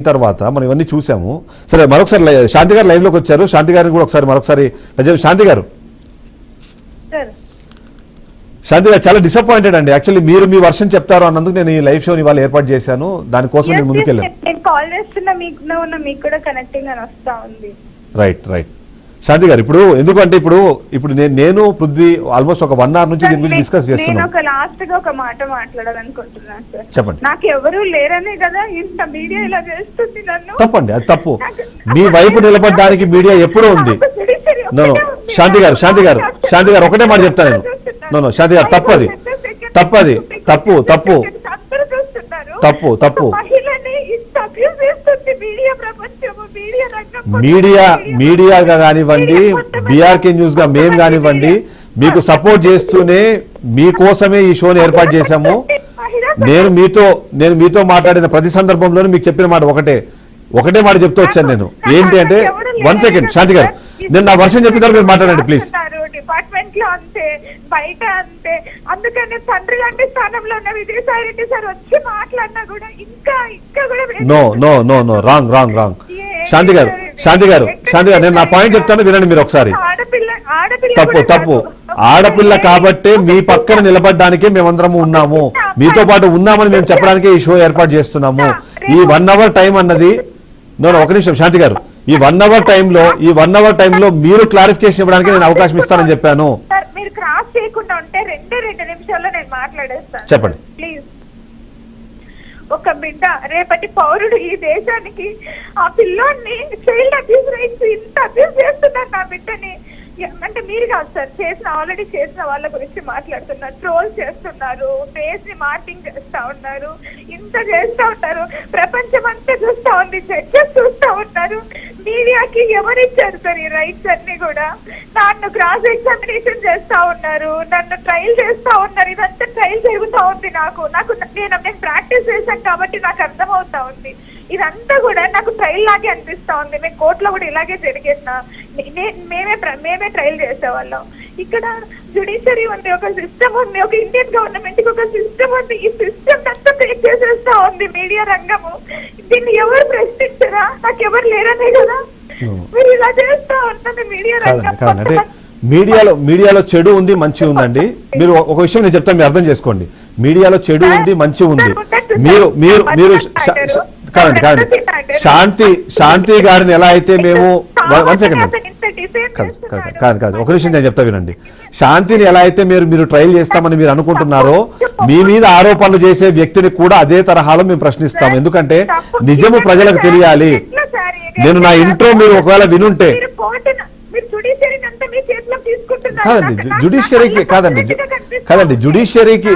తర్వాత మనం ఇవన్నీ చూసాము. సరే, మరొకసారి శాంతి గారు లైవ్ లోకి వచ్చారు. శాంతి గారిని కూడా మరొకసారి శాంతి గారు చాలా డిసప్పాయింటెడ్ అండి. యాక్చువల్లీ మీరు మీ వర్షన్ చెప్తారు అన్నందుకు నేను ఈ లైవ్ షోని ఇవాళ ఏర్పాటు చేశాను. దానికోసం నేను ముందుకెళ్ళాను. రైట్ రైట్ శాంతి గారు, ఇప్పుడు ఎందుకంటే ఇప్పుడు నేను పృథ్వీ ఆల్మోస్ట్ ఒక 1 hour నుంచి దీని గురించి డిస్కస్ చేస్తున్నాను. లాస్ట్ గా ఒక మాట మాట్లాడాలనుకుంటున్నాను సార్. చెప్పండి. నాకు ఎవరు లేరనే కదా ఇంత మీడియా ఇలా చేస్తుంది నన్ను. తప్పండి, అది తప్పు. మీ వైపు నిలబడడానికి మీడియా ఎప్పుడూ ఉంది. శాంతి గారు ఒకటే మాట చెప్తాను నేను. శాంతి గారు తప్పది తప్పది తప్పు తప్పు తప్పు తప్పు మీడియాగా కానివ్వండి, బీఆర్కే న్యూస్ గా మేము కానివ్వండి, మీకు సపోర్ట్ చేస్తూనే మీకోసమే ఈ షోని ఏర్పాటు చేశాము. నేను మీతో మాట్లాడిన ప్రతి సందర్భంలోనూ మీకు చెప్పిన మాట ఒకటే మాట చెప్తూ వచ్చాను నేను. ఏంటి అంటే, 1 second శాంతి గారు, నేను నా వర్షం చెప్పిన తర్వాత మీరు మాట్లాడండి ప్లీజ్. డిపార్ట్మెంట్ లో అంతే, బయట అంతే. అందుకని తండ్రి లాంటి స్థానంలో ఉన్న విజయసాయి రెడ్డి సార్ వచ్చి మాట్లాడినా కూడా ఇంకా కూడా నో రాంగ్ శాంతి గారు నేను నా పాయింట్ చెప్తాను, వినండి మీరు ఒకసారి. తప్పు ఆడపిల్ల కాబట్టే మీ పక్కన నిలబడడానికే మేమందరము ఉన్నాము, మీతో పాటు ఉన్నామని మేము చెప్పడానికే ఈ షో ఏర్పాటు చేస్తున్నాము. ఈ 1 hour టైం అన్నది ఒక నిమిషం శాంతి గారు, ఈ 1 hour టైంలో మీరు క్లారిఫికేషన్ ఇవ్వడానికి నేను అవకాశం ఇస్తానని చెప్పాను. మీరు క్రాస్ చేయకుండా ఉంటే 2 నిమిషాల్లో నేను మాట్లాడేస్తాను. చెప్పండి. ప్లీజ్. ఒక బిడ్డ, రేపటి పౌరుడు ఈ దేశానికి, ఆ పిల్లోడిని చైల్డ్ అబ్యూస్ రైట్స్ ఇంత అబ్యూస్ చేస్తున్నారు నా బిడ్డని. అంటే మీరు కాదు సార్, ఆల్రెడీ చేసిన వాళ్ళ గురించి మాట్లాడుతున్నారు. ట్రోల్ చేస్తున్నారు, ఫేస్ ని మార్కింగ్ చేస్తా ఉన్నారు, ఇంత చేస్తా ఉంటారు. ప్రపంచం అంతా చూస్తా ఉంది, జడ్జెస్ చూస్తా ఉన్నారు. మీడియాకి ఎవరిచ్చారు సార్ ఈ రైట్స్ అన్ని కూడా? నన్ను క్రాస్ ఎగ్జామినేషన్ చేస్తా ఉన్నారు, నన్ను ట్రయల్ చేస్తా ఉన్నారు. ఇదంతా ట్రయల్ జరుగుతూ ఉంది. నేను ప్రాక్టీస్ చేశాను కాబట్టి నాకు అర్థమవుతా ఉంది. ఇదంతా కూడా నాకు ట్రయల్ లాగే అనిపిస్తా ఉంది. మేము కోర్టులో కూడా ఇలాగే జరిగేసిన మేమే ట్రయల్ చేసేవాళ్ళం. ఇక్కడ జ్యుడిషియరీ ఉంది, ఒక సిస్టమ్ ఉంది, ఒక ఇండియన్ గవర్నమెంట్ కి ఒక సిస్టమ్ ఉంది. ఈ సిస్టమ్ అంతా బ్రేక్ చేసేస్తా ఉంది మీడియా రంగము. దీన్ని ఎవరు ప్రశ్నించరా? నాకు ఎవరు లేరనే కదా మీరు ఇలా చేస్తా ఉంటుంది మీడియా రంగం. మీడియాలో చెడు ఉంది, మంచి ఉందండి. మీరు ఒక విషయం నేను చెప్తాను, మీరు అర్థం చేసుకోండి. మీడియాలో చెడు ఉంది, మంచి ఉంది. మీరు కాదండి శాంతి గారిని ఎలా అయితే మేము 1 second కాదు ఒక విషయం నేను చెప్తా వినండి. శాంతిని ఎలా అయితే మీరు ట్రయల్ చేస్తామని మీరు అనుకుంటున్నారో, మీ మీద ఆరోపణలు చేసే వ్యక్తిని కూడా అదే తరహాలో మేము ప్రశ్నిస్తాం. ఎందుకంటే నిజము ప్రజలకు తెలియాలి. నేను నా ఇంట్రో మీరు ఒకవేళ వినుంటే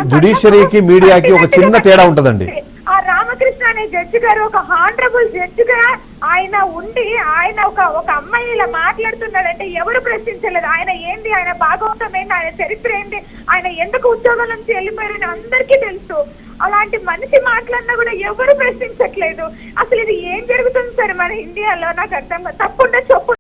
జ్యుడిషియరీకి మీడియాకి ఒక చిన్న తేడా ఉంటదండి. ఆ రామకృష్ణ అనే జడ్జి గారు ఒక హానరబుల్ జడ్జి గా ఆయన ఉండి, ఆయన ఒక అమ్మాయి ఇలా మాట్లాడుతున్నాడంటే ఎవరు ప్రశ్నించలేదు. ఆయన ఏంది, ఆయన భాగవతం ఏంటి, ఆయన చరిత్ర ఏంటి, ఆయన ఎందుకు ఉద్యోగం నుంచి వెళ్ళిపోయారని అందరికీ తెలుసు. అలాంటి మనిషి మాట్లాడినా కూడా ఎవరు ప్రశ్నించట్లేదు. అసలు ఇది ఏం జరుగుతుంది సార్ మన ఇండియాలో? నాకు అర్థం తప్పుంటే చెప్పు.